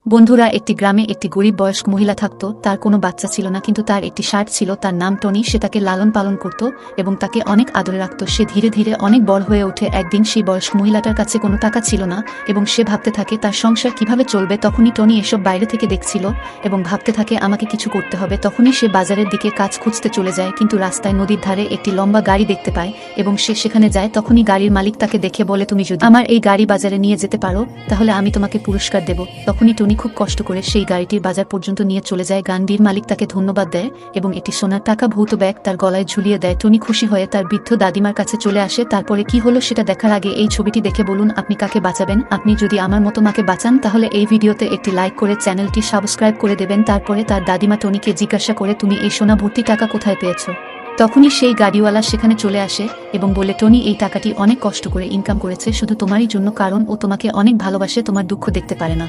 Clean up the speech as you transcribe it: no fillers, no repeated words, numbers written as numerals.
বন্ধুরা, একটি গ্রামে একটি গরিব বয়স্ক মহিলা থাকত। তার কোনো বাচ্চা ছিল না, কিন্তু তার একটি ষাঁড় ছিল। তার নাম টনি। সে তাকে লালন পালন করত এবং তাকে অনেক আদরে রাখত। সে ধীরে ধীরে অনেক বড় হয়ে ওঠে। একদিন সেই বয়স্ক মহিলাটার কাছে কোনো টাকা ছিল না এবং সে ভাবতে থাকে তার সংসার কিভাবে চলবে। তখনই টনি এসব বাইরে থেকে দেখছিল এবং ভাবতে থাকে আমাকে কিছু করতে হবে। তখনই সে বাজারের দিকে কাজ খুঁজতে চলে যায়, কিন্তু রাস্তায় নদীর ধারে একটি লম্বা গাড়ি দেখতে পায় এবং সে সেখানে যায়। তখনই গাড়ির মালিক তাকে দেখে বলে, তুমি যদি আমার এই গাড়ি বাজারে নিয়ে যেতে পারো তাহলে আমি তোমাকে পুরস্কার দেব। তখনই টনি খুব কষ্ট করে সেই গাড়িটির বাজার পর্যন্ত নিয়ে চলে যায়। গাড়ির মালিক তাকে ধন্যবাদ দেয় এবং একটি সোনার টাকা ভৌত ব্যাগ তার গলায় ঝুলিয়ে দেয়। টনি খুশি হয়ে তার বৃদ্ধ দাদিমার কাছে চলে আসে। তারপরে কি হলো সেটা দেখার আগে এই ছবিটি দেখে বলুন আপনি কাকে বাঁচাবেন। আপনি যদি আমার মতো মাকে বাঁচান তাহলে এই ভিডিওতে একটি লাইক করে চ্যানেলটি সাবস্ক্রাইব করে দেবেন। তারপরে তার দাদিমা টনিকে জিজ্ঞাসা করে, তুমি এই সোনা ভর্তি টাকা কোথায় পেয়েছো? তখনই সেই গাড়িওয়ালা সেখানে চলে আসে এবং বলে, টনি এই টাকাটি অনেক কষ্ট করে ইনকাম করেছে শুধু তোমারই জন্য, কারণ ও তোমাকে অনেক ভালোবাসে, তোমার দুঃখ দেখতে পারে না।